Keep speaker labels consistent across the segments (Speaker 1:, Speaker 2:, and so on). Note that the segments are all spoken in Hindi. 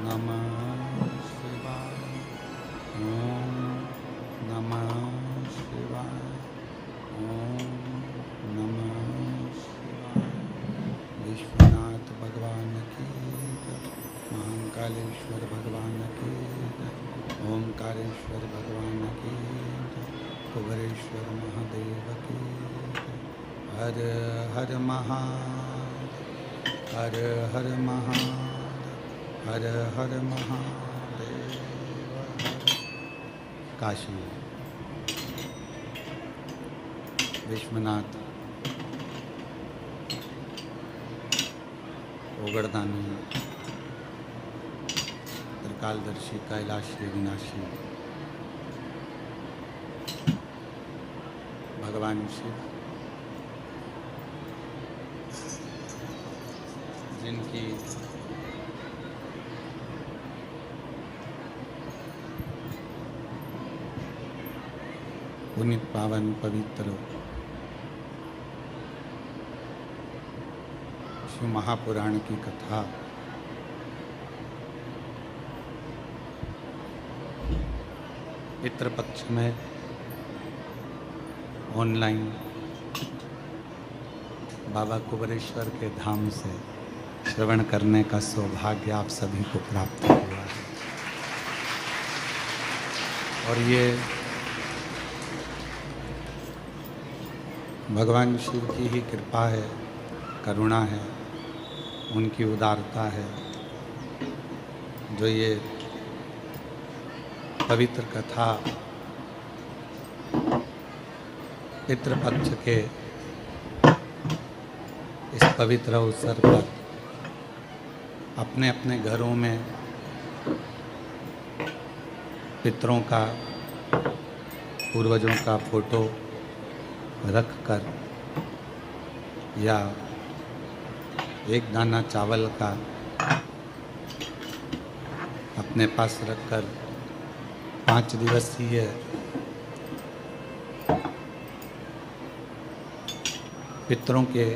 Speaker 1: नमः शिवाय। ओम नमः शिवाय। ओम नमः शिवाय। विश्वनाथ भगवान की जय। महाकालेश्वर भगवान की जय। ओमकारेश्वर भगवान की जय। कुबेरेश्वर महादेव की जय। हर हर महादेव। हर हर महादेव। हर हर महादेव। काशी विश्वनाथ ओगड़दानी त्रिकालदर्शी कैलाशी अविनाशी भगवान शिव जिनकी पुनित पावन पवित्र शिव महापुराण की कथा पितृपक्ष में ऑनलाइन बाबा कुबेरेश्वर के धाम से श्रवण करने का सौभाग्य आप सभी को प्राप्त हुआ है। और ये भगवान शिव की ही कृपा है, करुणा है, उनकी उदारता है जो ये पवित्र कथा पितृपक्ष के इस पवित्र अवसर पर अपने अपने घरों में पितरों का, पूर्वजों का फोटो रख कर या एक दाना चावल का अपने पास रखकर 5 दिवसीय पितरों के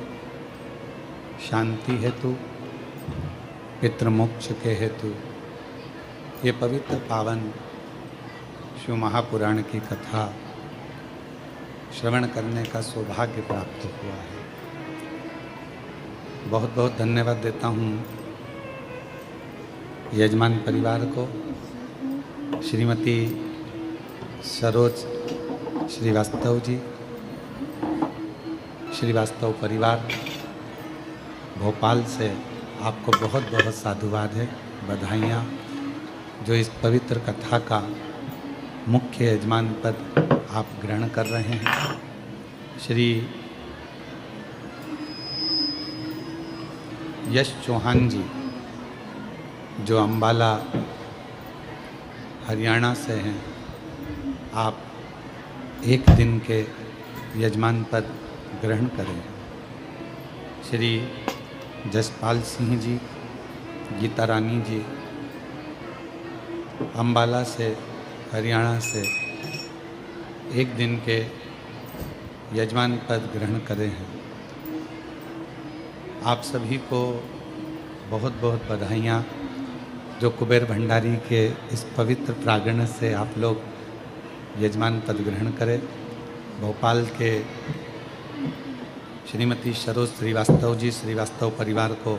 Speaker 1: शांति हेतु, पितृमोक्ष के हेतु ये पवित्र पावन शिव महापुराण की कथा श्रवण करने का सौभाग्य प्राप्त हुआ है। बहुत बहुत धन्यवाद देता हूँ यजमान परिवार को, श्रीमती सरोज श्रीवास्तव जी, श्रीवास्तव परिवार भोपाल से आपको बहुत बहुत साधुवाद है, बधाइयाँ जो इस पवित्र कथा का मुख्य यजमान पद आप ग्रहण कर रहे हैं। श्री यश चौहान जी जो अंबाला हरियाणा से हैं, आप एक दिन के यजमान पद ग्रहण करें। श्री जसपाल सिंह जी, गीता रानी जी अंबाला से, हरियाणा से एक दिन के यजमान पद ग्रहण करे हैं। आप सभी को बहुत बहुत बधाइयाँ जो कुबेर भंडारी के इस पवित्र प्रांगण से आप लोग यजमान पद ग्रहण करें। भोपाल के श्रीमती सरोज श्रीवास्तव जी, श्रीवास्तव परिवार को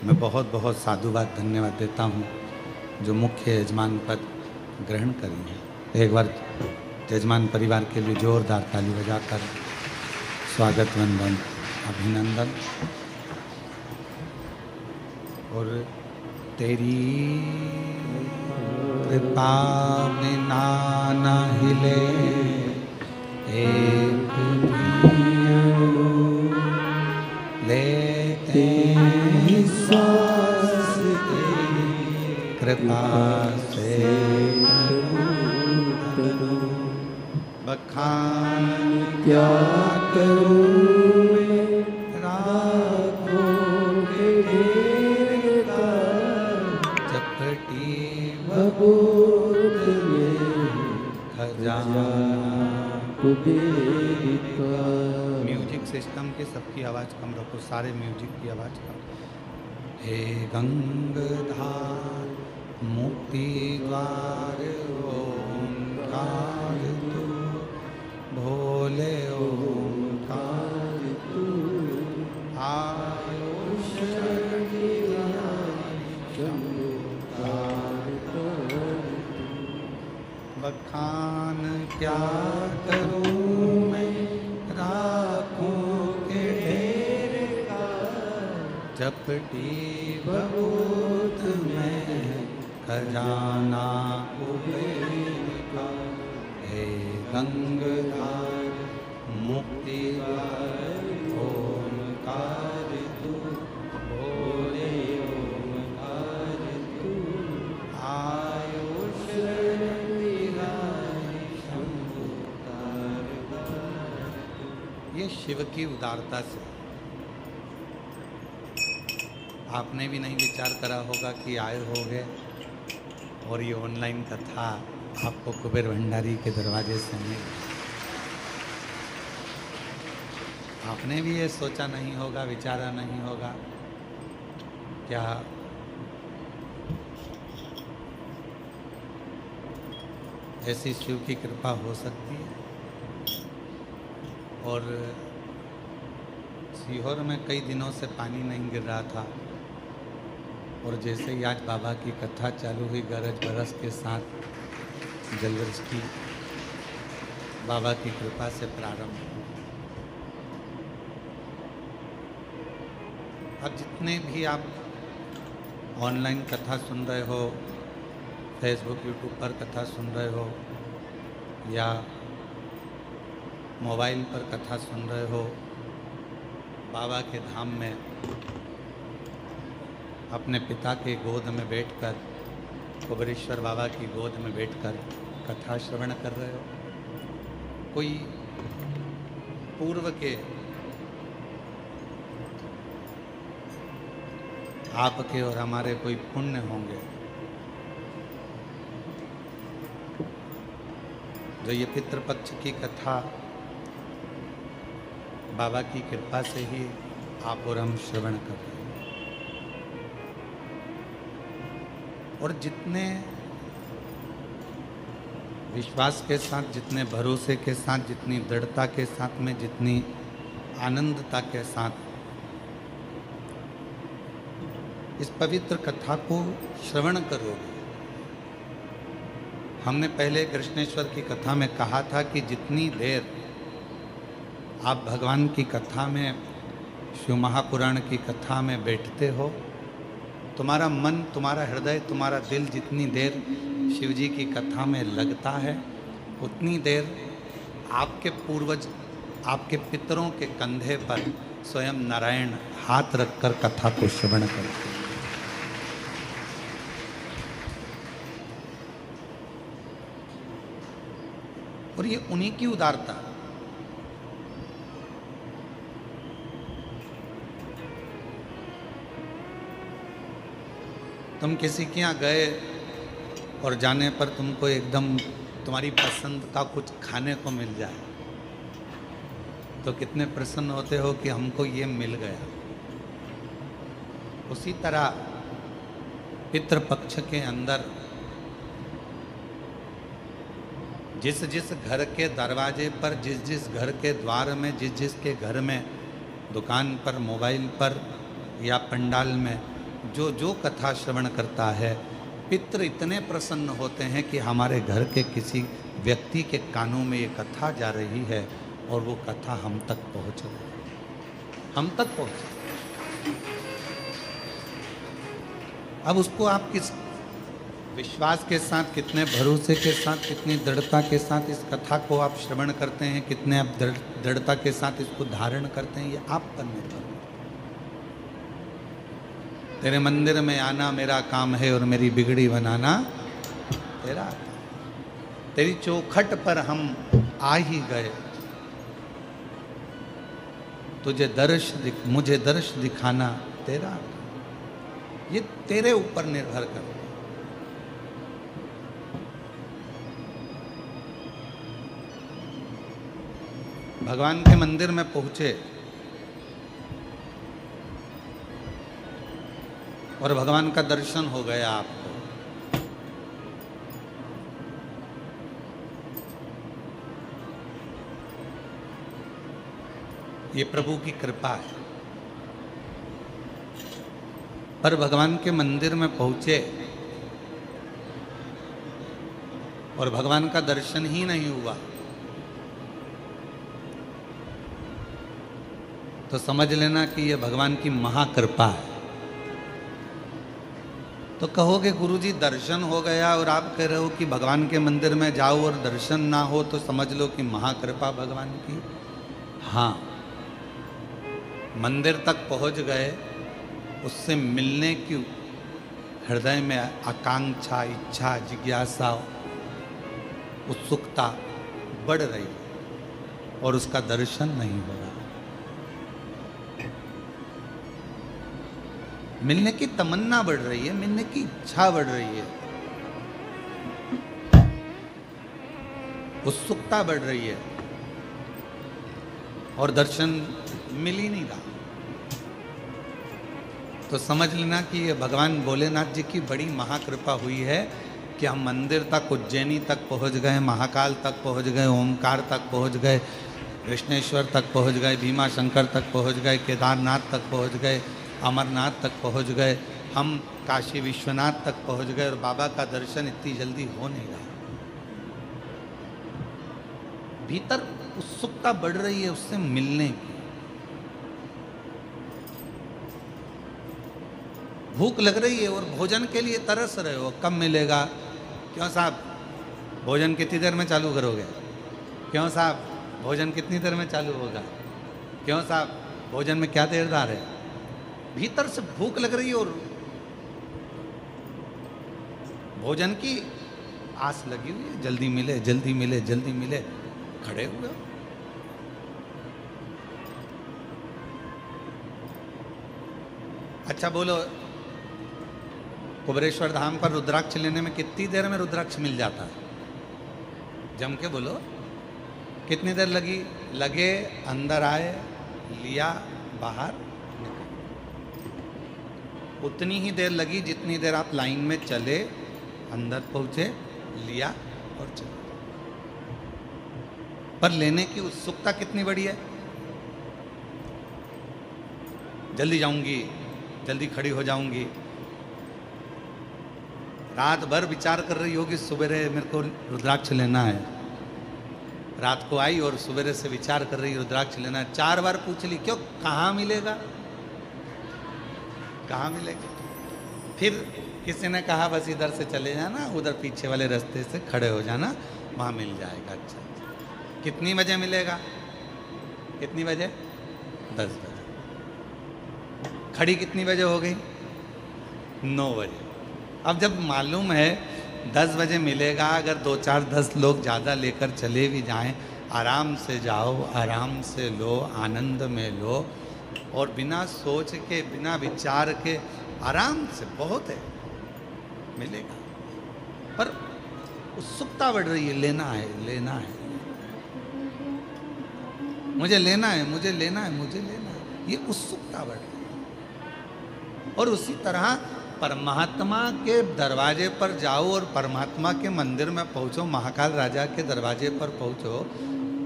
Speaker 1: मैं बहुत बहुत साधुवाद धन्यवाद देता हूँ जो मुख्य यजमान पद ग्रहण करी है। एक बार यजमान परिवार के लिए जोरदार ताली बजाकर स्वागत, वंदन, अभिनंदन। और तेरी कृपा बिना न हिले एक लेते सांस तेरी कृपा से बखान क्या करूं राखों के ढेर का चपटी बबूत में खजाना कुबेर का। म्यूजिक सिस्टम के सबकी आवाज़ कम रखो, सारे म्यूजिक की आवाज़ कम। हे गंगाधार मुक्ति द्वार ओंकार तू, भोले ओंकार तू, आयुष बखान क्या करूं मैं राखों के ढेर का, चपटी बहुत में खजाना कुबेर का। हे गंगाधार मुक्ति द्वार ओंकार तू, भोले ओंकार तू, आयुष ये शिव की उदारता से। आपने भी नहीं विचार करा होगा कि आए होगे और ये ऑनलाइन कथा आपको कुबेर भंडारी के दरवाजे से मिली। आपने भी ये सोचा नहीं होगा, विचारा नहीं होगा क्या ऐसी शिव की कृपा हो सकती है। और सीहोर में कई दिनों से पानी नहीं गिर रहा था और जैसे ही आज बाबा की कथा चालू हुई, गरज बरस के साथ जलवृक्ष की बाबा की कृपा से प्रारंभ हुई। अब जितने भी आप ऑनलाइन कथा सुन रहे हो, फेसबुक यूट्यूब पर कथा सुन रहे हो या मोबाइल पर कथा सुन रहे हो, बाबा के धाम में अपने पिता के गोद में बैठकर, कुबेरेश्वर बाबा की गोद में बैठकर कथा श्रवण कर रहे हो। कोई पूर्व के आपके और हमारे कोई पुण्य होंगे जो ये पितृपक्ष की कथा बाबा की कृपा से ही आप और हम श्रवण कर रहे हैं। और जितने विश्वास के साथ, जितने भरोसे के साथ, जितनी दृढ़ता के साथ में, जितनी आनंदता के साथ इस पवित्र कथा को श्रवण करोगे। हमने पहले कृष्णेश्वर की कथा में कहा था कि जितनी देर आप भगवान की कथा में, शिव महापुराण की कथा में बैठते हो, तुम्हारा मन, तुम्हारा हृदय, तुम्हारा दिल जितनी देर शिव जी की कथा में लगता है, उतनी देर आपके पूर्वज, आपके पितरों के कंधे पर स्वयं नारायण हाथ रखकर कथा को श्रवण करते हैं। और ये उन्हीं की उदारता। तुम किसी के यहाँ गए और जाने पर तुमको एकदम तुम्हारी पसंद का कुछ खाने को मिल जाए तो कितने प्रसन्न होते हो कि हमको ये मिल गया। उसी तरह पितृपक्ष के अंदर जिस जिस घर के दरवाजे पर, जिस जिस घर के द्वार में, जिस जिस के घर में, दुकान पर, मोबाइल पर या पंडाल में जो जो कथा श्रवण करता है, पितृ इतने प्रसन्न होते हैं कि हमारे घर के किसी व्यक्ति के कानों में ये कथा जा रही है और वो कथा हम तक पहुँच रही है, हम तक पहुँच। अब उसको आप किस विश्वास के साथ, कितने भरोसे के साथ, कितनी दृढ़ता के साथ इस कथा को आप श्रवण करते हैं, कितने आप दृढ़ता के साथ इसको धारण करते हैं, ये आप पर निर्भर है। तेरे मंदिर में आना मेरा काम है और मेरी बिगड़ी बनाना तेरा काम। तेरी चौखट पर हम आ ही गए, तुझे मुझे दर्श दिखाना तेरा काम। ये तेरे ऊपर निर्भर कर। भगवान के मंदिर में पहुंचे और भगवान का दर्शन हो गया आपको, ये प्रभु की कृपा है। पर भगवान के मंदिर में पहुंचे और भगवान का दर्शन ही नहीं हुआ तो समझ लेना कि ये भगवान की महाकृपा है। तो कहोगे गुरुजी दर्शन हो गया और आप कह रहे हो कि भगवान के मंदिर में जाओ और दर्शन ना हो तो समझ लो कि महाकृपा भगवान की। हाँ, मंदिर तक पहुंच गए, उससे मिलने की हृदय में आकांक्षा, इच्छा, जिज्ञासा, उत्सुकता बढ़ रही है और उसका दर्शन नहीं हो रहा। मिलने की तमन्ना बढ़ रही है, मिलने की इच्छा बढ़ रही है, उत्सुकता बढ़ रही है और दर्शन मिल ही नहीं रहा। तो समझ लेना कि ये भगवान भोलेनाथ जी की बड़ी महाकृपा हुई है कि हम मंदिर तक, उज्जैनी तक पहुंच गए, महाकाल तक पहुंच गए, ओमकार तक पहुंच गए, कृष्णेश्वर तक पहुंच गए, भीमा शंकर तक पहुंच गए, केदारनाथ तक पहुंच गए, अमरनाथ तक पहुंच गए, हम काशी विश्वनाथ तक पहुंच गए और बाबा का दर्शन इतनी जल्दी हो नहीं रहा। भीतर उत्सुकता बढ़ रही है उससे मिलने की, भूख लग रही है और भोजन के लिए तरस रहे हो, कब मिलेगा? क्यों साहब भोजन कितनी देर में चालू करोगे? क्यों साहब भोजन कितनी देर में चालू होगा? क्यों साहब भोजन में क्या देरदार है? भीतर से भूख लग रही है और भोजन की आस लगी हुई है, जल्दी मिले, जल्दी मिले, जल्दी मिले, खड़े हुए हो। अच्छा बोलो, कुबरेश्वर धाम पर रुद्राक्ष लेने में कितनी देर में रुद्राक्ष मिल जाता है? जम के बोलो, कितनी देर लगी? लगे, अंदर आए, लिया, बाहर निकल। उतनी ही देर लगी जितनी देर आप लाइन में चले, अंदर पहुंचे, लिया और चले। पर लेने की उत्सुकता कितनी बड़ी है? जल्दी जाऊंगी, जल्दी खड़ी हो जाऊंगी। रात भर विचार कर रही होगी, सुबह मेरे को रुद्राक्ष लेना है। रात को आई और सवेरे से विचार कर रही रुद्राक्ष लेना है। 4 बार पूछ ली, क्यों, कहाँ मिलेगा, कहाँ मिलेगा? फिर किसी ने कहा बस इधर से चले जाना, उधर पीछे वाले रास्ते से खड़े हो जाना, वहाँ मिल जाएगा। अच्छा, कितनी बजे मिलेगा? कितनी बजे? 10 बजे। खड़ी कितनी बजे हो गई? 9 बजे। अब जब मालूम है 10 बजे मिलेगा, अगर 2-4-10 लोग ज़्यादा लेकर चले भी जाएं, आराम से जाओ, आराम से लो, आनंद में लो और बिना सोच के, बिना विचार के आराम से, बहुत है, मिलेगा। पर उत्सुकता बढ़ रही है, लेना है, लेना है, मुझे लेना है, मुझे लेना है, मुझे लेना है, ये उत्सुकता बढ़ रही है। और उसी तरह परमात्मा के दरवाजे पर जाओ और परमात्मा के मंदिर में पहुंचो, महाकाल राजा के दरवाजे पर पहुंचो,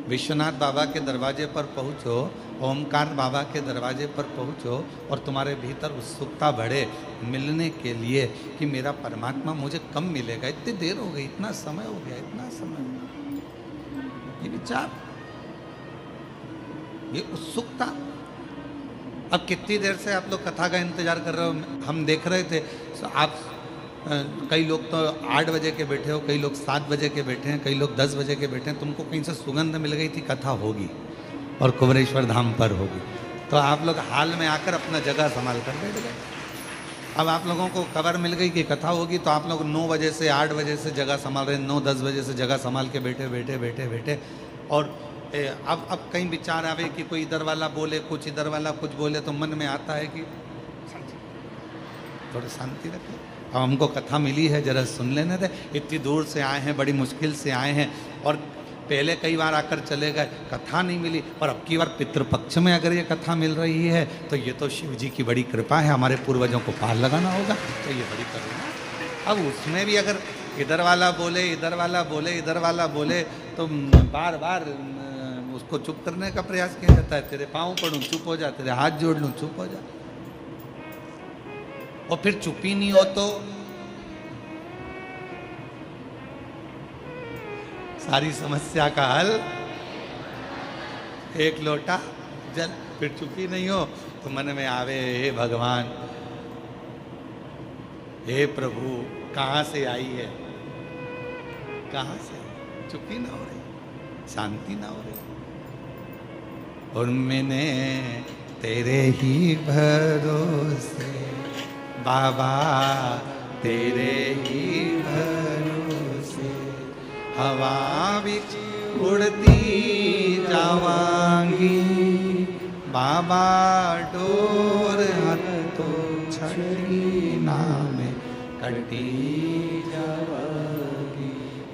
Speaker 1: विश्वनाथ बाबा के दरवाजे पर पहुंचो, ओमकार बाबा के दरवाजे पर पहुंचो और तुम्हारे भीतर उत्सुकता बढ़े मिलने के लिए कि मेरा परमात्मा मुझे कब मिलेगा, इतनी देर हो गई, इतना समय हो गया, इतना समय हो गया, ये विचार, ये उत्सुकता। अब कितनी देर से आप लोग कथा का इंतजार कर रहे हो? हम देख रहे थे, आप कई लोग तो 8 बजे के बैठे हो, कई लोग 7 बजे के बैठे हैं, कई लोग 10 बजे के बैठे हैं। तुमको कहीं से सुगंध मिल गई थी कथा होगी और कुबरेश्वर धाम पर होगी, तो आप लोग हाल में आकर अपना जगह संभाल कर बैठ गए। अब आप लोगों को खबर मिल गई कि कथा होगी, तो आप लोग 9 बजे से 8 बजे से जगह संभाल रहे, 9-10 बजे से जगह संभाल के बैठे बैठे बैठे बैठे और अब कहीं विचार आवे कि कोई इधर वाला बोले कुछ, इधर वाला कुछ बोले, तो मन में आता है कि थोड़ी शांति रखें। अब हमको कथा मिली है, जरा सुन लेने दे, इतनी दूर से आए हैं, बड़ी मुश्किल से आए हैं और पहले कई बार आकर चले गए, कथा नहीं मिली, और अब की बार पितृपक्ष में अगर ये कथा मिल रही है तो ये तो शिव जी की बड़ी कृपा है, हमारे पूर्वजों को पार लगाना होगा, तो ये बड़ी करुणा। अब उसमें भी अगर इधर वाला बोले, इधर वाला बोले, इधर वाला बोले, तो बार बार उसको चुप करने का प्रयास किया जाता है। तेरे पाँव पड़ूं चुप हो जा, तेरे हाथ जोड़ लूं चुप हो जा। और फिर चुप ही नहीं हो तो सारी समस्या का हल एक लोटा जल। फिर चुप ही नहीं हो तो मन में आवे, हे भगवान, हे प्रभु, कहाँ से आई है, कहाँ से? चुप ही ना हो रही, शांति ना हो रही। और मैंने तेरे ही भरोसे बाबा, तेरे ही भरोसे हवा बिच उड़ती जावांगी बाबा, डोर हाथों छड़ी नाम कटी जावांगी।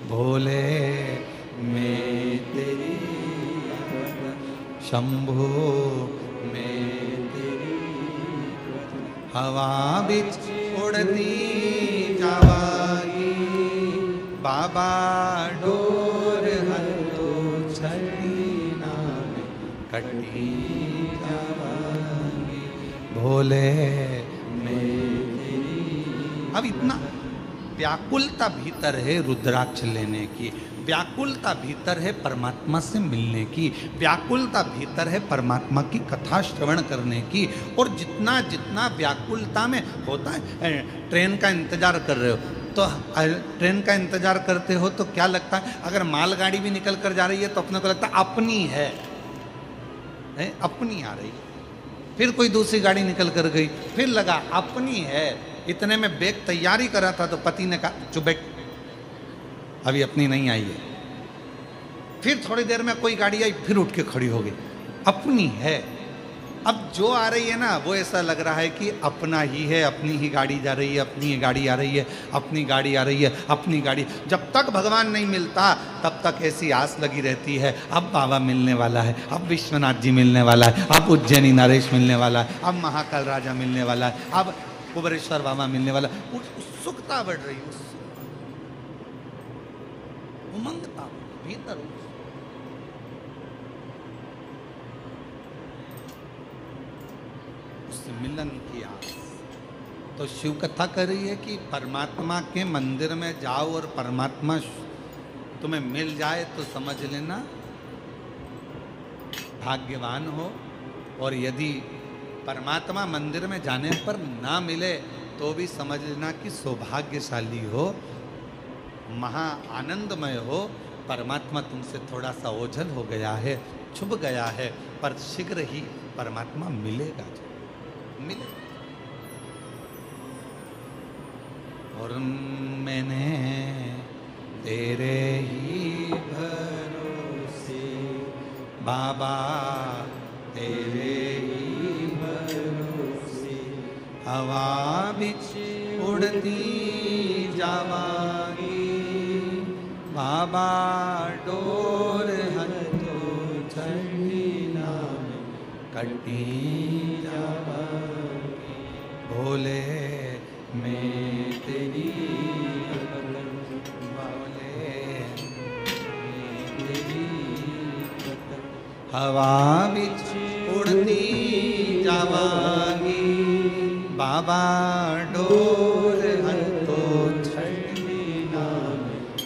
Speaker 1: भोले मैं तेरी शंभो मैं तेरी हवा बिच उड़ती जावागी बाबा, डोर हाथों छड़ी नाम कटी जावागी। भोले मैं तेरी। अब इतना व्याकुलता भीतर है रुद्राक्ष लेने की, व्याकुलता भीतर है परमात्मा से मिलने की, व्याकुलता भीतर है परमात्मा की कथा श्रवण करने की। और जितना जितना व्याकुलता में होता है, ट्रेन का इंतजार कर रहे हो तो ट्रेन का इंतजार करते हो तो क्या लगता है, अगर मालगाड़ी भी निकल कर जा रही है तो अपने को लगता है अपनी है, अपनी आ रही है। फिर कोई दूसरी गाड़ी निकल कर गई, फिर लगा अपनी है। इतने में बैग तैयारी करा था तो पति ने कहा चुप बैठ, अभी अपनी नहीं आई है। फिर थोड़ी देर में कोई गाड़ी आई, फिर उठ के खड़ी हो गई, अपनी है। अब जो आ रही है ना वो ऐसा लग रहा है कि अपना ही है, अपनी ही गाड़ी जा रही है, अपनी ही गाड़ी आ रही है, अपनी गाड़ी आ रही है, अपनी गाड़ी। जब तक भगवान नहीं मिलता तब तक ऐसी आस लगी रहती है, अब बाबा मिलने वाला है, अब विश्वनाथ जी मिलने वाला है, अब उज्जैनी नरेश मिलने वाला है, अब महाकाल राजा मिलने वाला है, अब कुबरेश्वर बाबा मिलने वाला। उत्सुकता बढ़ रही, उमंगता भीतर, उससे मिलन की आस। तो शिव कथा कर रही है कि परमात्मा के मंदिर में जाओ और परमात्मा तुम्हें मिल जाए तो समझ लेना भाग्यवान हो, और यदि परमात्मा मंदिर में जाने पर ना मिले तो भी समझ लेना कि सौभाग्यशाली हो, महा आनंदमय हो। परमात्मा तुमसे थोड़ा सा ओझल हो गया है, छुप गया है, पर शीघ्र ही परमात्मा मिलेगा, मिलेगा। और मैंने तेरे ही भरोसे बाबा, तेरे ही भरोसे हवा बिच उड़ती जावागी बाबा, डोर हाथों छड़ी नाम कटी जावागी। भोले मैं तेरी, भोले मैं तेरी हवा बिच उड़ती जावागी बाबा, डोर हाथों छड़ी नाम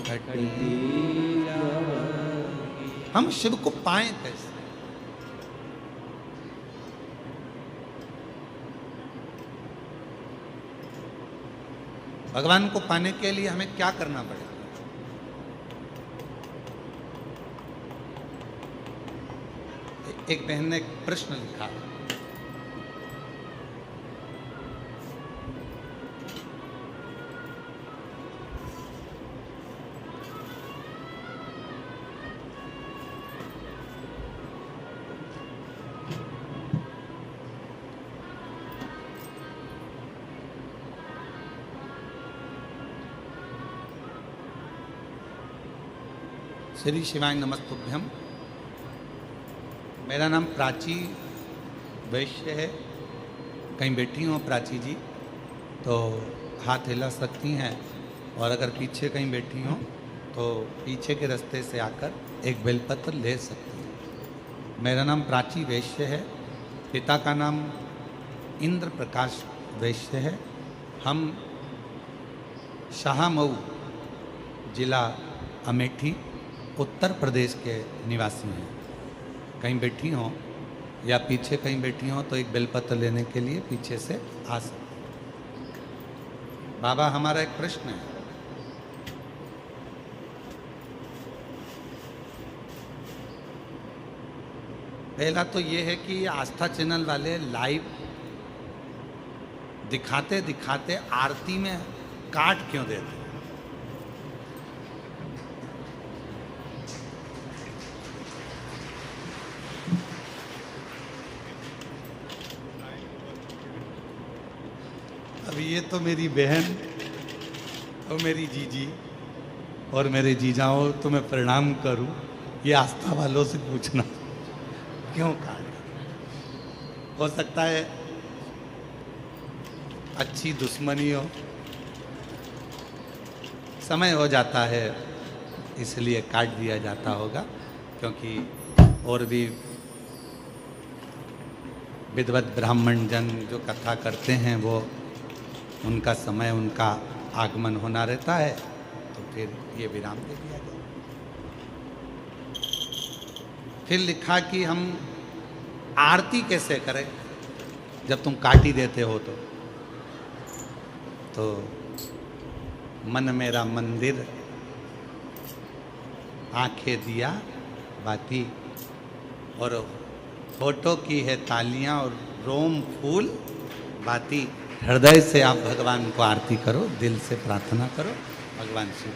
Speaker 1: कटी जावागी। हम शिव को पाएं कैसे? भगवान को पाने के लिए हमें क्या करना पड़ेगा? एक बहन ने एक प्रश्न लिखा, श्री शिवाय नमस्तुभ्यम। मेरा नाम प्राची वैश्य है। कहीं बैठी हो प्राची जी तो हाथ हिला सकती हैं, और अगर पीछे कहीं बैठी हो तो पीछे के रास्ते से आकर एक बेलपत्र ले सकती हैं। मेरा नाम प्राची वैश्य है, पिता का नाम इंद्र प्रकाश वैश्य है। हम शाहमऊ जिला अमेठी उत्तर प्रदेश के निवासी हैं। कहीं बैठी हों या पीछे कहीं बैठी हों तो एक बेलपत्र लेने के लिए पीछे से आ सकते। बाबा, हमारा एक प्रश्न है। पहला तो ये है कि आस्था चैनल वाले लाइव दिखाते दिखाते आरती में काट क्यों देते हैं? अब ये तो मेरी बहन और मेरी जीजी और मेरे जीजाओं, तो मैं प्रणाम करूं, ये आस्था वालों से पूछना क्यों काट? हो सकता है अच्छी दुश्मनी हो, समय हो जाता है इसलिए काट दिया जाता होगा, क्योंकि और भी विद्वत ब्राह्मण जन जो कथा करते हैं वो उनका समय, उनका आगमन होना रहता है, तो फिर ये विराम दे दिया गया। फिर लिखा कि हम आरती कैसे करें जब तुम काट ही देते हो तो मन मेरा मंदिर, आंखें दिया बाती, और फोटो की है तालियां और रोम फूल बाती। हृदय से आप भगवान को आरती करो, दिल से प्रार्थना करो, भगवान शिव।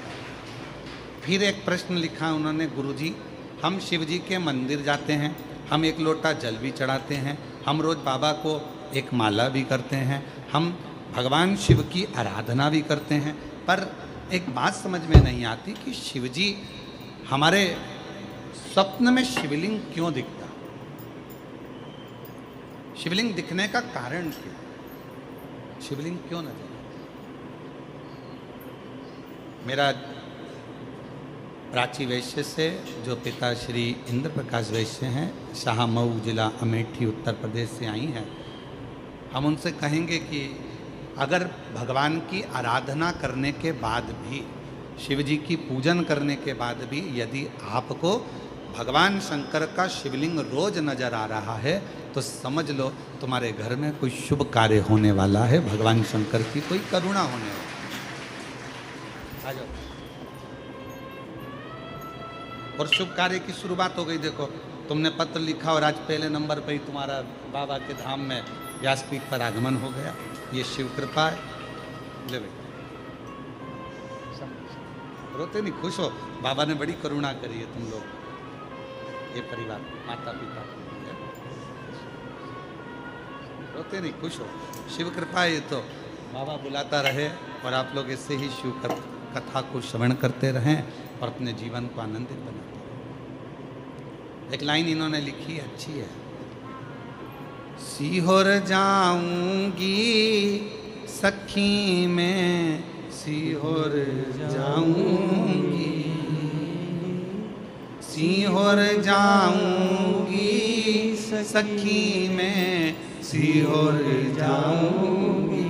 Speaker 1: फिर एक प्रश्न लिखा उन्होंने, गुरुजी हम शिव जी के मंदिर जाते हैं, हम एक लोटा जल भी चढ़ाते हैं, हम रोज़ बाबा को एक माला भी करते हैं, हम भगवान शिव की आराधना भी करते हैं, पर एक बात समझ में नहीं आती कि शिव जी हमारे स्वप्न में शिवलिंग क्यों दिखता? शिवलिंग दिखने का कारण क्या? शिवलिंग क्यों नजर? मेरा प्राची वैश्य से जो पिता श्री इंद्र प्रकाश वैश्य हैं, शाहमऊ जिला अमेठी उत्तर प्रदेश से आई हैं, हम उनसे कहेंगे कि अगर भगवान की आराधना करने के बाद भी, शिव जी की पूजन करने के बाद भी यदि आपको भगवान शंकर का शिवलिंग रोज नजर आ रहा है तो समझ लो तुम्हारे घर में कोई शुभ कार्य होने वाला है, भगवान शंकर की कोई करुणा होने वाली है। आ जाओ। और शुभ कार्य की शुरुआत हो गई। देखो, तुमने पत्र लिखा और आज पहले नंबर पर ही तुम्हारा बाबा के धाम में व्यासपीठ पर आगमन हो गया। ये शिव कृपा है। ले भाई, रोते नहीं, खुश हो, बाबा ने बड़ी करुणा करी है तुम लोग, ये परिवार, माता पिता, रोते नहीं, खुश हो, शिव कृपा है। ये तो बाबा बुलाता रहे और आप लोग इससे ही शिव कथा को श्रवण करते रहें और अपने जीवन को आनंदित बनाते रहें। एक लाइन इन्होंने लिखी है, अच्छी है। सीहोर जाऊंगी सखी में, सीहोर जाऊंगी, सीहोर जाऊंगी सखी में, सीहोर जाऊंगी,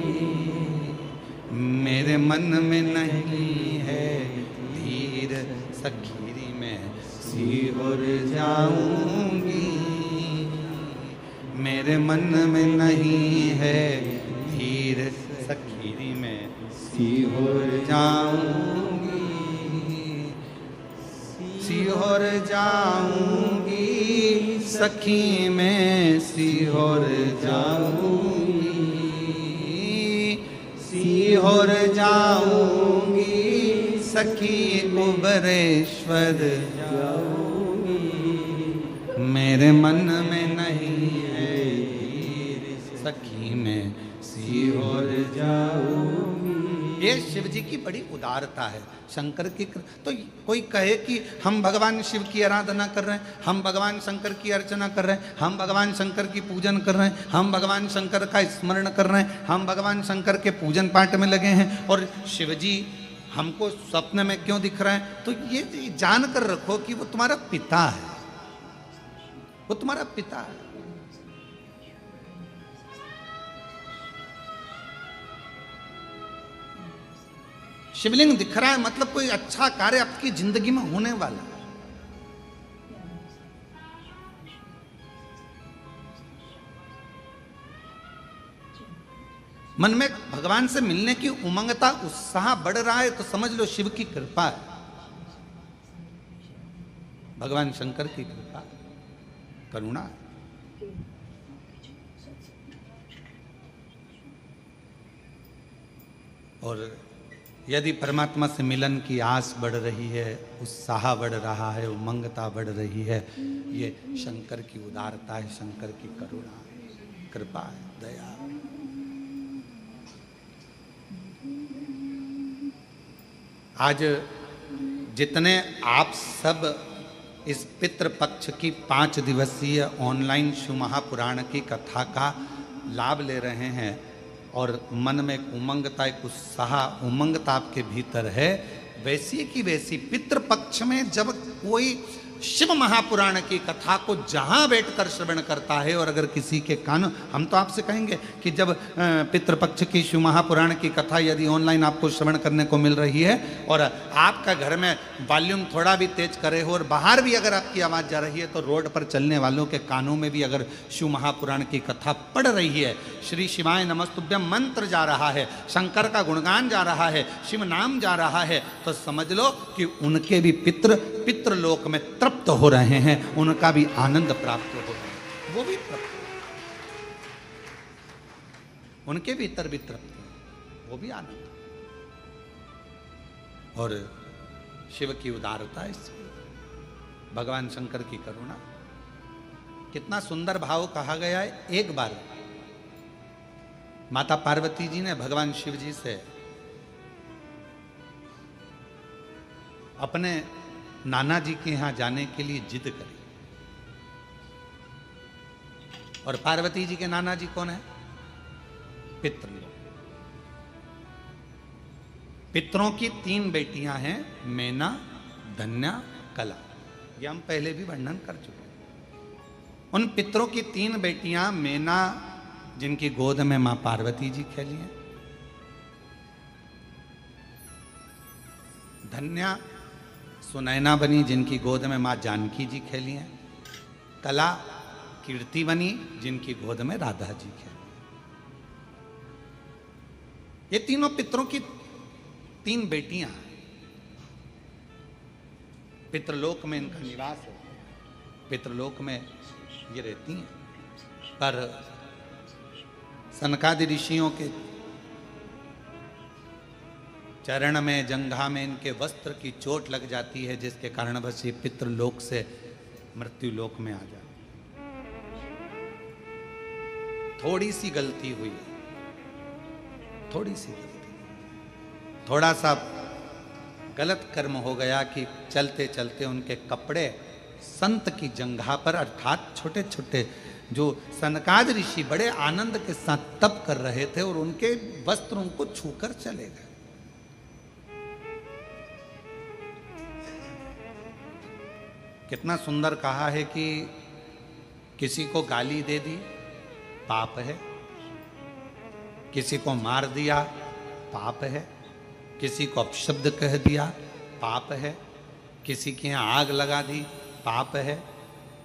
Speaker 1: मेरे मन में नहीं है धीर सखीरी में, सीहोर जाऊंगी, मेरे मन में नहीं है धीर सखीरी में, सीहोर जाऊंगी, सीहोर जाऊंगी सखी में, सीहोर जाऊंगी, सीहोर जाऊंगी सखी कुबरेश्वर जाऊंगी, मेरे मन में नहीं है सखी में, सीहोर जाऊंगी। ये शिव जी की बड़ी उदारता है, शंकर की। तो कोई कहे कि हम भगवान शिव की आराधना कर रहे हैं, हम भगवान शंकर की अर्चना कर रहे हैं, हम भगवान शंकर की पूजन कर रहे हैं, हम भगवान शंकर का स्मरण कर रहे हैं, हम भगवान शंकर के पूजन पाठ में लगे हैं, और शिव जी हमको स्वप्न में क्यों दिख रहे हैं? तो ये जानकर रखो कि वो तुम्हारा पिता है, वो तुम्हारा पिता है। शिवलिंग दिख रहा है मतलब कोई अच्छा कार्य आपकी जिंदगी में होने वाला। मन में भगवान से मिलने की उमंगता, उत्साह बढ़ रहा है तो समझ लो शिव की कृपा है, भगवान शंकर की कृपा, करुणा है। और यदि परमात्मा से मिलन की आस बढ़ रही है, उत्साह बढ़ रहा है, उमंगता बढ़ रही है, ये शंकर की उदारता है, शंकर की करुणा है, कृपा है, दया। आज जितने आप सब इस पितृपक्ष की 5 दिवसीय ऑनलाइन शिव महापुराण की कथा का लाभ ले रहे हैं और मन में एक उमंगता, एक उत्साह, उमंगता आपके भीतर है, वैसी की वैसी पितृपक्ष में जब कोई शिव महापुराण की कथा को जहां बैठकर श्रवण करता है, और अगर किसी के कान, हम तो आपसे कहेंगे कि जब पितृपक्ष की शिव महापुराण की कथा यदि ऑनलाइन आपको श्रवण करने को मिल रही है और आपका घर में वॉल्यूम थोड़ा भी तेज करे हो और बाहर भी अगर आपकी आवाज़ जा रही है, तो रोड पर चलने वालों के कानों में भी अगर शिव महापुराण की कथा पढ़ रही है, श्री शिवाय नमस्तुभ्यम मंत्र जा रहा है, शंकर का गुणगान जा रहा है, शिव नाम जा रहा है, तो समझ लो कि उनके भी पितृलोक में तृप्त हो रहे हैं, उनका भी आनंद प्राप्त हो रहा है, वो भी तृप्त, उनके भीतर भी तृप्त, वो भी आनंद। और शिव की उदारता, इसमें भगवान शंकर की करुणा, कितना सुंदर भाव कहा गया है। एक बार माता पार्वती जी ने भगवान शिव जी से अपने नाना जी के यहां जाने के लिए जिद करी। और पार्वती जी के नाना जी कौन है? पितृलोक। पितरों की 3 बेटियां हैं, मैना, धन्या, कला। ये हम पहले भी वर्णन कर चुके हैं। उन पितरों की 3 बेटियां, मैना जिनकी गोद में मां पार्वती जी खेली हैं, धन्या सुनैना बनी जिनकी गोद में मां जानकी जी खेली हैं, कला कीर्ति बनी जिनकी गोद में राधा जी खेली। ये तीनों पितरों की 3 बेटियां, पितृलोक में इनका निवास है, पितृलोक में ये रहती हैं। पर सनकादि ऋषियों के चरण में, जंघा में इनके वस्त्र की चोट लग जाती है, जिसके कारण बस ये पितृलोक से मृत्यु लोक में आ जाते। थोड़ी सी गलती हुई, थोड़ी सी गलती, थोड़ा सा गलत कर्म हो गया कि चलते चलते उनके कपड़े संत की जंघा पर, अर्थात छोटे छोटे जो सनकाद ऋषि बड़े आनंद के साथ तप कर रहे थे, और उनके वस्त्र उनको छूकर चले गए। कितना सुंदर कहा है कि किसी को गाली दे दी पाप है, किसी को मार दिया पाप है, किसी को अपशब्द कह दिया पाप है, किसी के यहाँ आग लगा दी पाप है,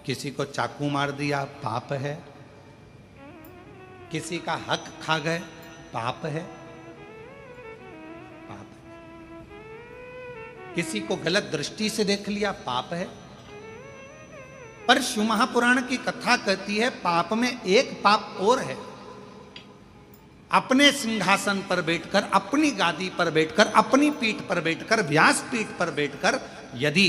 Speaker 1: किसी को चाकू मार दिया पाप है, किसी का हक खा गए पाप है, पाप है, किसी को गलत दृष्टि से देख लिया पाप है। पर शिव महापुराण की कथा कहती है पाप में एक पाप और है, अपने सिंहासन पर बैठकर, अपनी गादी पर बैठकर, अपनी पीठ पर बैठकर, व्यास पीठ पर बैठकर यदि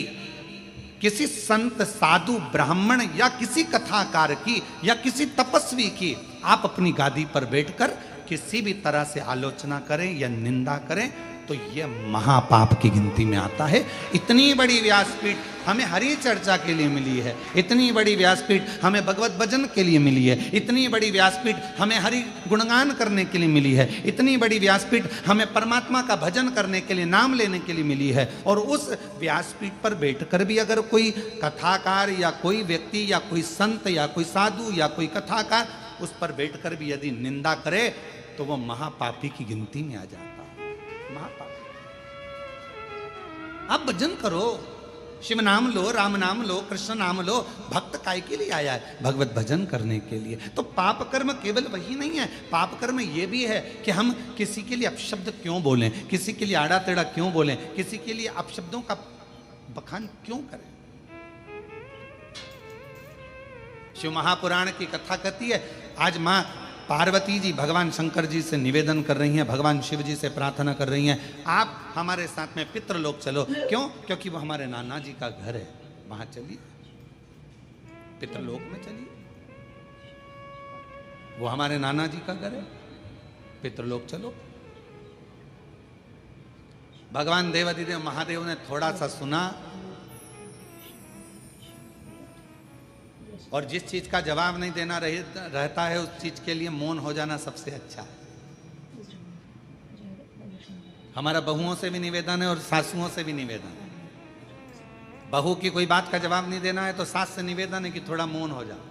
Speaker 1: किसी संत, साधु, ब्राह्मण या किसी कथाकार की या किसी तपस्वी की आप अपनी गादी पर बैठकर किसी भी तरह से आलोचना करें या निंदा करें, तो यह महापाप की गिनती में आता है। इतनी बड़ी व्यासपीठ हमें हरि चर्चा के लिए मिली है, इतनी बड़ी व्यासपीठ हमें भगवत भजन के लिए मिली है, इतनी बड़ी व्यासपीठ हमें हरि गुणगान करने के लिए मिली है, इतनी बड़ी व्यासपीठ हमें परमात्मा का भजन करने के लिए, नाम लेने के लिए मिली है। और उस व्यासपीठ पर बैठकर भी अगर कोई कथाकार या कोई व्यक्ति या कोई संत या कोई साधु या कोई कथाकार उस पर बैठकर भी यदि निंदा करे तो वो महापापी की गिनती में आ जाता है। महापापी। आप भजन करो, शिव नाम लो, राम नाम लो, कृष्ण नाम लो। भक्त काय के लिए आया है? भगवत भजन करने के लिए। तो पाप कर्म केवल वही नहीं है, पाप कर्म ये भी है कि हम किसी के लिए अपशब्द क्यों बोलें, किसी के लिए आड़ा टेढ़ा क्यों बोलें, किसी के लिए अपशब्दों का बखान क्यों करें। शिव महापुराण की कथा कहती है, आज माँ पार्वती जी भगवान शंकर जी से निवेदन कर रही हैं, भगवान शिव जी से प्रार्थना कर रही हैं, आप हमारे साथ में पितृलोक चलो। क्यों? क्योंकि वो हमारे नाना जी का घर है, वहां चलिए, पितृलोक में चलिए। वो हमारे नाना जी का घर है, पितृलोक चलो। भगवान देवाधिदेव महादेव ने थोड़ा सा सुना और जिस चीज का जवाब नहीं देना रहता है उस चीज के लिए मौन हो जाना सबसे अच्छा है। हमारा बहुओं से भी निवेदन है और सासुओं से भी निवेदन है। बहू की कोई बात का जवाब नहीं देना है तो सास से निवेदन है कि थोड़ा मौन हो जाओ,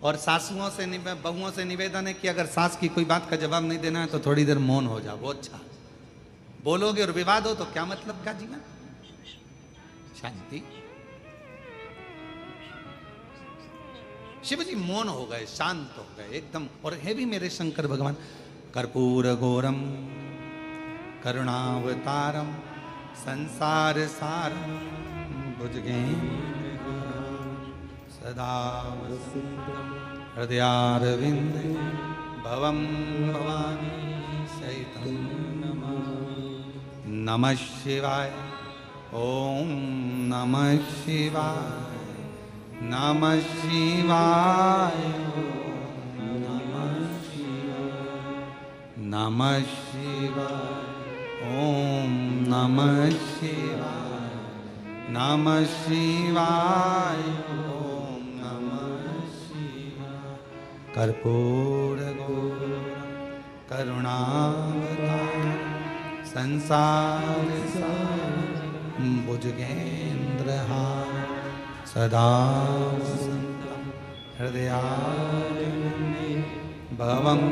Speaker 1: और सासुओं से बहुओं से निवेदन है कि अगर सास की कोई बात का जवाब नहीं देना है तो थोड़ी देर मौन हो जाओ। वो अच्छा, बोलोगे और विवाद हो तो क्या मतलब का जीवन। शांति। शिव जी मौन हो गए, शांत हो गए एकदम। और है भी मेरे शंकर भगवान। कर्पूर गौरम करुणावतारम संसार सारम भुजगेन्द्र सदा हृदयारविंदे भवम भवानी सहितं नमः शिवाय। ओम नमः शिवाय, नमः शिवाय, नमः शिवाय, नमः शिवाय। ओम नमः शिवाय, नमः शिवाय, ओम नमः शिवाय। कर्पूर गौरम करुणावतारम संसार सारं भुजगेन्द्रहारं सदा हृदयारविन्दे भवं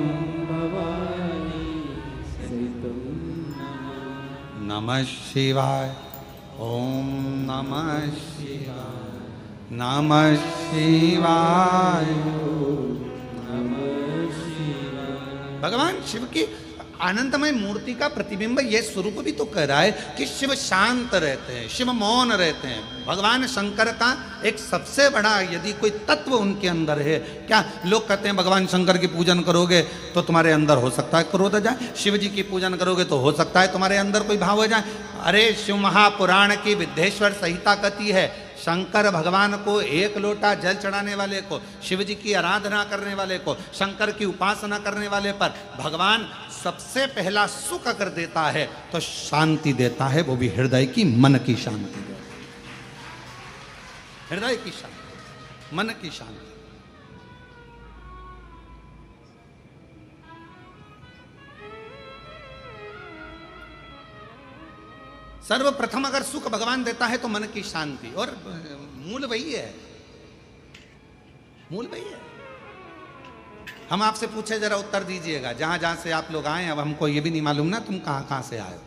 Speaker 1: भवानी सहितं नमः शिवाय। ओम नमः शिवाय, नमः शिवाय, नमः शिवाय। भगवान शिव की आनंदमय मूर्ति का प्रतिबिंब यह स्वरूप भी तो कह रहा है कि शिव शांत रहते हैं, शिव मौन रहते हैं। भगवान शंकर का एक सबसे बड़ा यदि कोई तत्व उनके अंदर है, क्या लोग कहते हैं भगवान शंकर की पूजन करोगे तो तुम्हारे अंदर हो सकता है क्रोध आ जाए, शिव जी की पूजन करोगे तो हो सकता है तुम्हारे अंदर कोई भाव हो जाए। अरे शिव महापुराण की विद्येश्वर संहिता कहती है, शंकर भगवान को एक लोटा जल चढ़ाने वाले को, शिव जी की आराधना करने वाले को, शंकर की उपासना करने वाले पर भगवान सबसे पहला सुख अगर देता है तो शांति देता है, वो भी हृदय की, मन की शांति देता है। हृदय की शांति, मन की शांति। सर्वप्रथम अगर सुख भगवान देता है तो मन की शांति, और मूल वही है, मूल वही है। हम आपसे पूछे जरा उत्तर दीजिएगा, जहां जहां से आप लोग आए, अब हमको ये भी नहीं मालूम ना तुम कहां कहां से आए हो।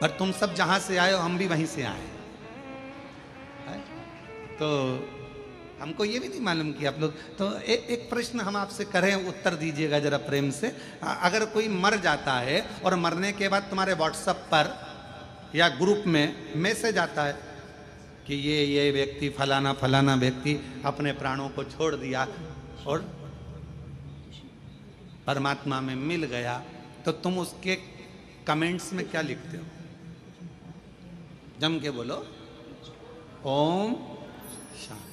Speaker 1: पर तुम सब जहां से आए हो हम भी वहीं से आए हैं। तो हमको ये भी नहीं मालूम कि आप लोग, तो एक प्रश्न हम आपसे करें, उत्तर दीजिएगा जरा प्रेम से। अगर कोई मर जाता है और मरने के बाद तुम्हारे व्हाट्सएप पर या ग्रुप में मैसेज आता है कि ये व्यक्ति फलाना फलाना व्यक्ति अपने प्राणों को छोड़ दिया और परमात्मा में मिल गया, तो तुम उसके कमेंट्स में क्या लिखते हो? जम के बोलो, ओम शांति।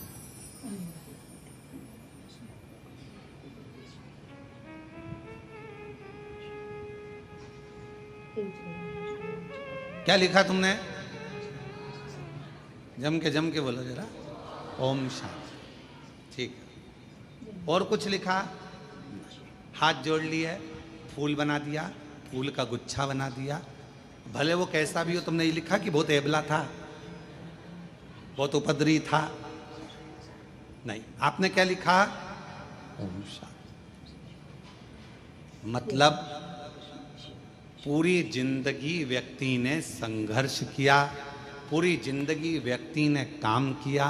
Speaker 1: क्या लिखा तुमने? जम के बोलो जरा। ओम शांति। ठीक है। और कुछ लिखा? हाथ जोड़ लिए, फूल बना दिया, फूल का गुच्छा बना दिया। भले वो कैसा भी हो, तुमने ये लिखा कि बहुत एबला था, बहुत उपद्रवी था? नहीं, आपने क्या लिखा? ओम शांति। मतलब पूरी जिंदगी व्यक्ति ने संघर्ष किया, पूरी जिंदगी व्यक्ति ने काम किया,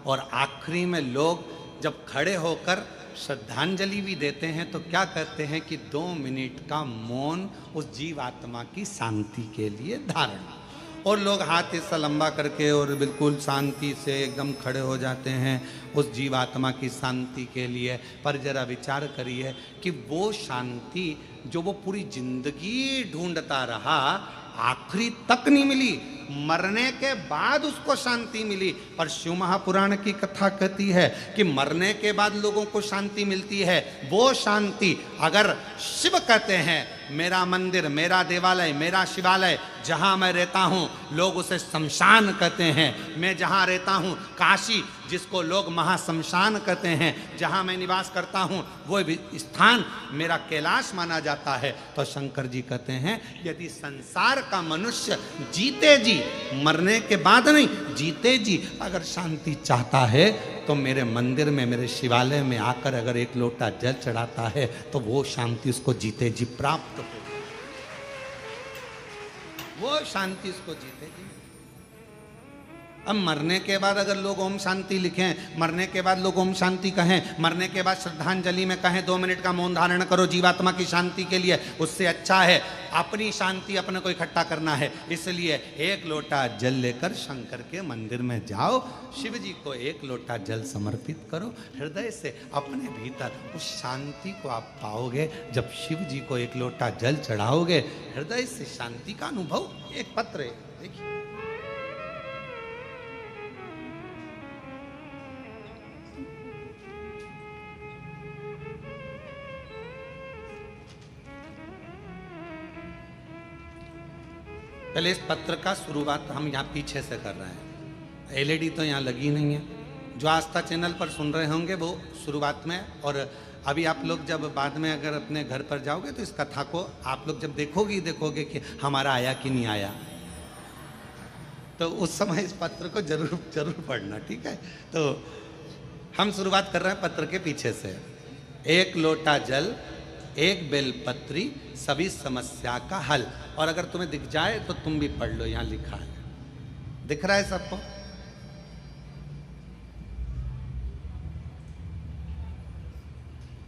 Speaker 1: और आखिरी में लोग जब खड़े होकर श्रद्धांजलि भी देते हैं तो क्या कहते हैं कि 2 मिनट का मौन उस जीवात्मा की शांति के लिए धारण। और लोग हाथ ऐसा लंबा करके और बिल्कुल शांति से एकदम खड़े हो जाते हैं उस जीवात्मा की शांति के लिए। पर जरा विचार करिए कि वो शांति जो वो पूरी जिंदगी ढूंढता रहा, आखिरी तक नहीं मिली, मरने के बाद उसको शांति मिली। पर शिव महापुराण की कथा कहती है कि मरने के बाद लोगों को शांति मिलती है। वो शांति अगर शिव कहते हैं, मेरा मंदिर, मेरा देवालय, मेरा शिवालय, जहाँ मैं रहता हूँ लोग उसे शमशान कहते हैं। मैं जहाँ रहता हूँ काशी, जिसको लोग महाशमशान कहते हैं, जहाँ मैं निवास करता हूँ वो स्थान मेरा कैलाश माना जाता है। तो शंकर जी कहते हैं यदि संसार का मनुष्य जीते जी, मरने के बाद नहीं, जीते जी अगर शांति चाहता है तो मेरे मंदिर में, मेरे शिवालय में आकर अगर एक लोटा जल चढ़ाता है तो वो शांति उसको जीते जी प्राप्त हो, वो शांति उसको जीते जी। अब मरने के बाद अगर लोग ओम शांति लिखें, मरने के बाद लोग ओम शांति कहें, मरने के बाद श्रद्धांजलि में कहें 2 मिनट का मौन धारण करो जीवात्मा की शांति के लिए, उससे अच्छा है अपनी शांति अपने को इकट्ठा करना है। इसलिए 1 लोटा जल लेकर शंकर के मंदिर में जाओ, शिव जी को 1 लोटा जल समर्पित करो, हृदय से अपने भीतर उस शांति को आप पाओगे। जब शिव जी को 1 लोटा जल चढ़ाओगे, हृदय से शांति का अनुभव। एक पत्र है, देखिए, पहले इस पत्र का शुरुआत हम यहाँ पीछे से कर रहे हैं। एलईडी तो यहाँ लगी नहीं है। जो आस्था चैनल पर सुन रहे होंगे वो शुरुआत में, और अभी आप लोग जब बाद में अगर अपने घर पर जाओगे तो इस कथा को आप लोग जब देखोगे कि हमारा आया कि नहीं आया, तो उस समय इस पत्र को जरूर पढ़ना, ठीक है। तो हम शुरुआत कर रहे हैं पत्र के पीछे से। 1 लोटा जल, 1 बेलपत्री, सभी समस्या का हल। और अगर तुम्हें दिख जाए तो तुम भी पढ़ लो, यहां लिखा है, दिख रहा है सबको?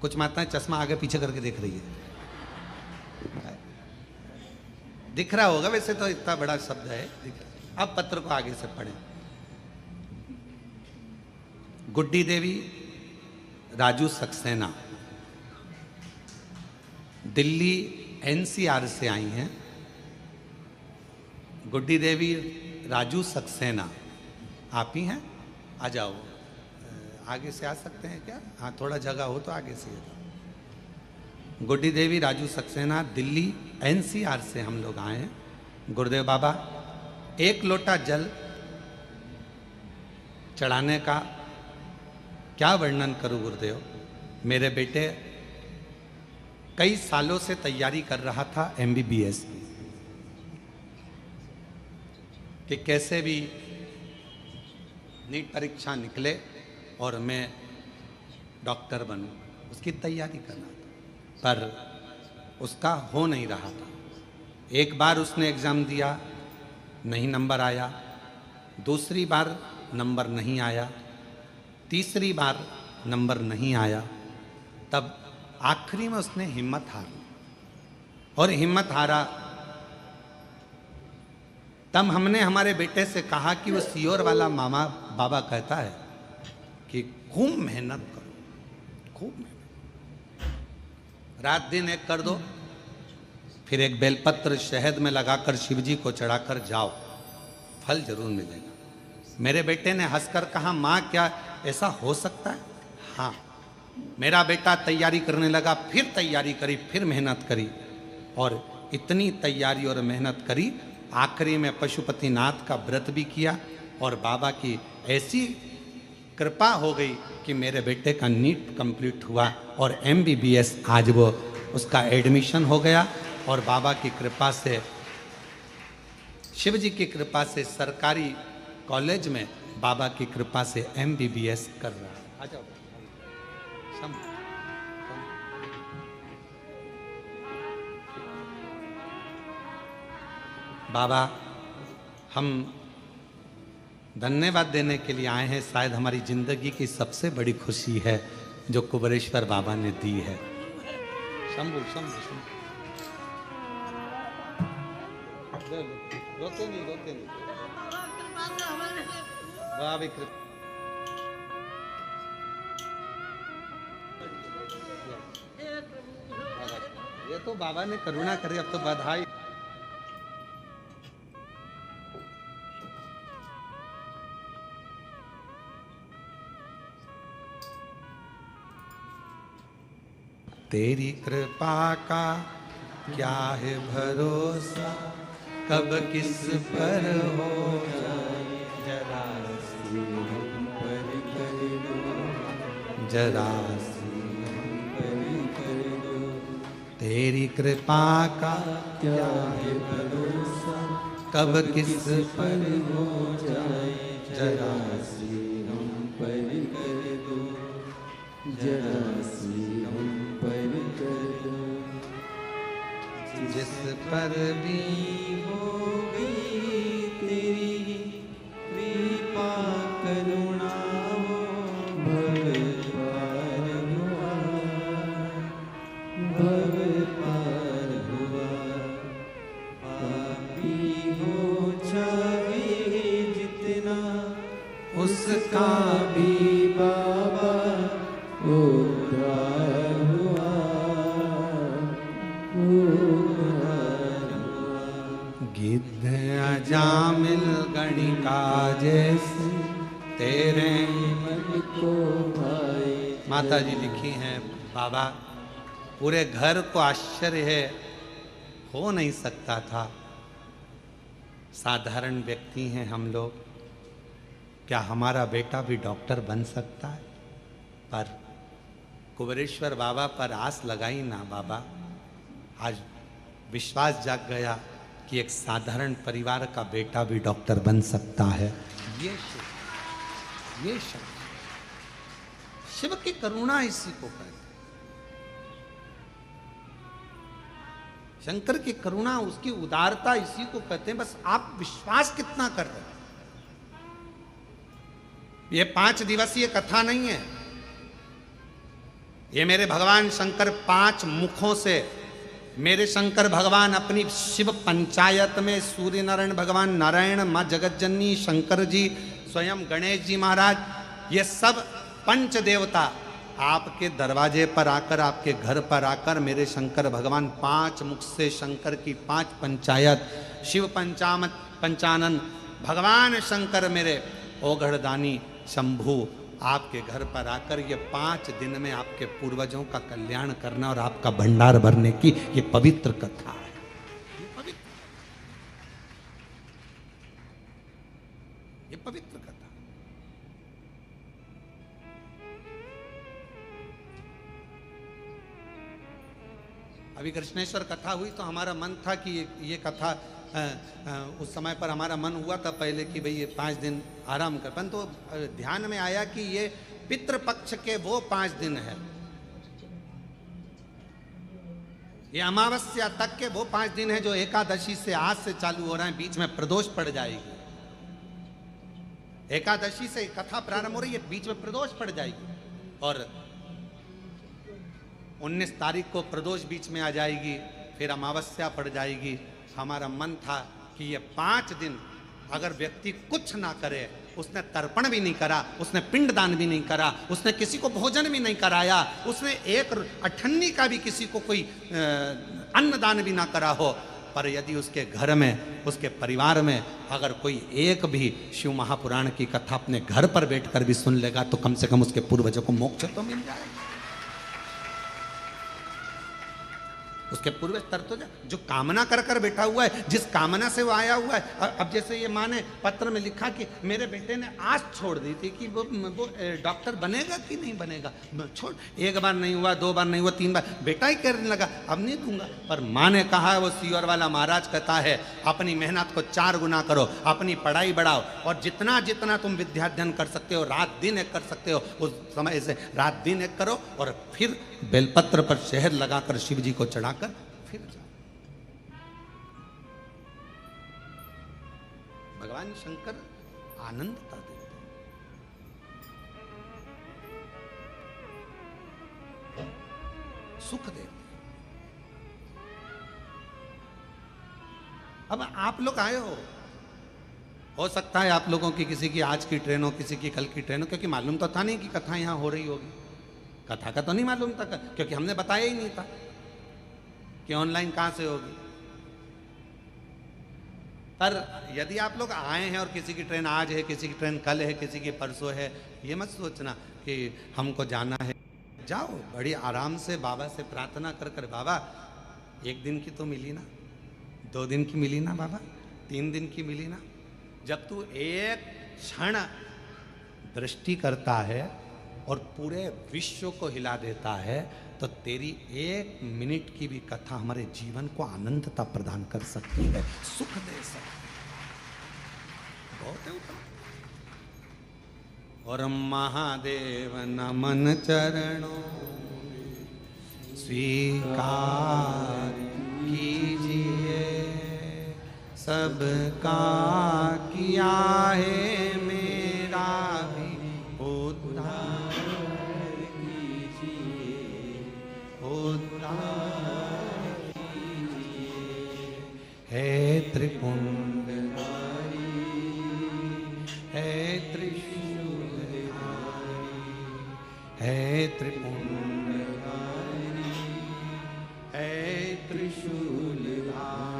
Speaker 1: कुछ माताएं चश्मा आगे पीछे करके देख रही है, दिख रहा होगा, वैसे तो इतना बड़ा शब्द है, दिख रहा। अब पत्र को आगे से पढ़ें। गुड्डी देवी राजू सक्सेना दिल्ली एनसीआर से आई हैं। गुड्डी देवी राजू सक्सेना, आप ही हैं? आ जाओ, आगे से आ सकते हैं क्या? हाँ, थोड़ा जगह हो तो आगे से। गुड्डी देवी राजू सक्सेना दिल्ली एनसीआर से हम लोग आए हैं। गुरुदेव बाबा, 1 लोटा जल चढ़ाने का क्या वर्णन करूं गुरुदेव। मेरे बेटे कई सालों से तैयारी कर रहा था MBBS की, कि कैसे भी नीट परीक्षा निकले और मैं डॉक्टर बनूं, उसकी तैयारी कर रहा था, पर उसका हो नहीं रहा था। एक बार उसने एग्ज़ाम दिया, नहीं नंबर आया, दूसरी बार नंबर नहीं आया, तीसरी बार नंबर नहीं आया। तब आखिरी में उसने हिम्मत हारी, और हिम्मत हारा तब हमने हमारे बेटे से कहा कि वो सीहोर वाला मामा बाबा कहता है कि खूब मेहनत करो, खूब मेहनत, रात दिन एक कर दो, फिर एक बेलपत्र शहद में लगाकर शिवजी को चढ़ाकर जाओ, फल जरूर मिलेगा। मेरे बेटे ने हंसकर कहा, माँ क्या ऐसा हो सकता है? हाँ। मेरा बेटा तैयारी करने लगा, फिर तैयारी करी, फिर मेहनत करी, और इतनी तैयारी और मेहनत करी, आखिरी में पशुपतिनाथ का व्रत भी किया और बाबा की ऐसी कृपा हो गई कि मेरे बेटे का नीट कंप्लीट हुआ और MBBS आज वो उसका एडमिशन हो गया और बाबा की कृपा से, शिव जी की कृपा से सरकारी कॉलेज में बाबा की कृपा से MBBS कर रहा है। आ जाओ। बाबा, हम धन्यवाद देने के लिए आए हैं। शायद हमारी जिंदगी की सबसे बड़ी खुशी है जो कुबेरेश्वर बाबा ने दी है। शंभू शंभू शंभू, रोते नहीं रोते नहीं, बाबा कृपा। ये तो बाबा ने करुणा करी, अब तो बधाई। तेरी कृपा का क्या है भरोसा, कब किस पर हो जाए, जरा सी हम पर कर दो, जरा सी हम पर कर दो। तेरी कृपा का क्या है भरोसा, कब किस पर हो जाए, जरा सी हम पर कर दो, जरा सी हम पर कर दो। जिस पर भी हो गई तेरी कृपा करुणा, वो भव पार हुआ, भव पार हुआ। पापी हो चाहे जितना, उसका भी बाबा उद्धार हुआ, उद्धार हुआ। गिद्ध अजामिल गणिका जैसे तेरे मन को भाई। माता जी लिखी हैं, बाबा पूरे घर को आश्चर्य है, हो नहीं सकता था। साधारण व्यक्ति हैं हम लोग, क्या हमारा बेटा भी डॉक्टर बन सकता है? पर कुबेरेश्वर बाबा पर आस लगाई ना बाबा, आज विश्वास जाग गया कि एक साधारण परिवार का बेटा भी डॉक्टर बन सकता है। ये शिव की करुणा इसी को कहते हैं। शंकर की करुणा, उसकी उदारता इसी को कहते हैं। बस आप विश्वास कितना कर रहे हैं। ये 5 दिवसीय कथा नहीं है, ये मेरे भगवान शंकर 5 मुखों से, मेरे शंकर भगवान अपनी शिव पंचायत में सूर्य नारायण भगवान, नारायण, माँ जगतजननी, शंकर जी, स्वयं गणेश जी महाराज, ये सब पंच देवता आपके दरवाजे पर आकर, आपके घर पर आकर मेरे शंकर भगवान 5 मुख से शंकर की 5 पंचायत, शिव पंचानन भगवान शंकर मेरे ओघड़दानी शंभू आपके घर पर आकर ये 5 दिन में आपके पूर्वजों का कल्याण करना और आपका भंडार भरने की ये पवित्र कथा है। ये पवित्र कथा। अभी कृष्णेश्वर कथा हुई तो हमारा मन था कि ये कथा उस समय पर हमारा मन हुआ था पहले कि भाई ये 5 दिन आराम कर, परंतु तो ध्यान में आया कि ये पितृपक्ष के वो 5 दिन है, ये अमावस्या तक के वो 5 दिन है जो एकादशी से आज से चालू हो रहे हैं। बीच में प्रदोष पड़ जाएगी, एकादशी से कथा प्रारंभ हो रही है, बीच में प्रदोष पड़ जाएगी और 19 तारीख को प्रदोष बीच में आ जाएगी, फिर अमावस्या पड़ जाएगी। हमारा मन था कि ये 5 दिन अगर व्यक्ति कुछ ना करे, उसने तर्पण भी नहीं करा, उसने पिंडदान भी नहीं करा, उसने किसी को भोजन भी नहीं कराया, उसने एक अठन्नी का भी किसी को कोई अन्नदान भी ना करा हो, पर यदि उसके घर में, उसके परिवार में अगर कोई एक भी शिव महापुराण की कथा अपने घर पर बैठकर भी सुन लेगा तो कम से कम उसके पूर्वजों को मोक्ष तो मिल जाएगा। उसके पूर्व स्तर तो जा, जो कामना कर कर बैठा हुआ है, जिस कामना से वो आया हुआ है। अब जैसे ये माँ ने पत्र में लिखा कि मेरे बेटे ने आस छोड़ दी थी कि वो डॉक्टर बनेगा कि नहीं बनेगा, छोड़, एक बार नहीं हुआ, 2 बार नहीं हुआ, 3 बार, बेटा ही करने लगा, अब नहीं दूंगा। पर माँ ने कहा, वो सीओर वाला महाराज कहता है, अपनी मेहनत को 4 गुना करो, अपनी पढ़ाई बढ़ाओ, और जितना जितना तुम विद्याध्ययन कर सकते हो, रात दिन एक कर सकते हो, उस समय से रात दिन एक करो, और फिर बेलपत्र पर शहद लगाकर शिव जी को चढ़ाकर फिर जाओ। भगवान शंकर आनंदता देते हैं, सुख देते हैं। अब आप लोग आए हो सकता है आप लोगों की किसी की आज की ट्रेन हो, किसी की कल की ट्रेन हो, क्योंकि मालूम तो था नहीं कि कथा यहां हो रही होगी। कथा का तो नहीं मालूम था, क्योंकि हमने बताया ही नहीं था कि ऑनलाइन कहां से होगी। पर यदि आप लोग आए हैं और किसी की ट्रेन आज है, किसी की ट्रेन कल है, किसी की परसों है, ये मत सोचना कि हमको जाना है। जाओ बड़ी आराम से बाबा से प्रार्थना कर कर, बाबा 1 दिन की तो मिली ना, 2 दिन की मिली ना बाबा, 3 दिन की मिली ना। जब तू एक क्षण दृष्टि करता है और पूरे विश्व को हिला देता है, तो तेरी 1 मिनट की भी कथा हमारे जीवन को आनंदता प्रदान कर सकती है, सुख दे सकती है। बहुत है उतना। और महादेव नमन चरणों स्वीकार कीजिए, सबका किया है मेरा भी उद्धार कीजिए, उद्धार कीजिए। है त्रिपुंडधारी, है त्रिशूलधारी, है त्रिपुंडधारी, है त्रिशूलधारी।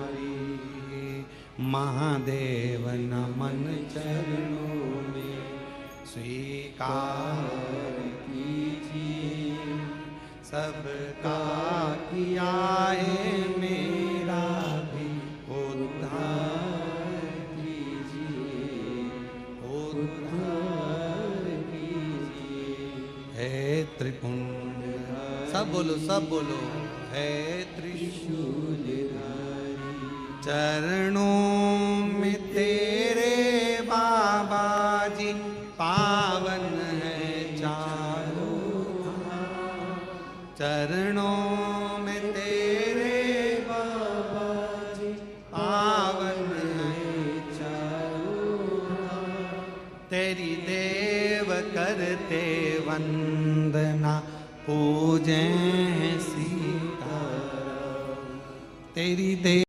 Speaker 1: महादेव नमन चरणों में स्वीकार कीजिए, सबका किया है मेरा भी उद्धार कीजिए, उद्धार कीजिए। है त्रिपुंड, सब बोलो, सब बोलो, है त्रिशूलधारी। चरणों में तेरे बाबा जी पावन है चारों धाम। चरणों में तेरे बाबा जी पावन है चारों धाम। तेरी देव करते वंदना, पूजें सीताराम। तेरी देव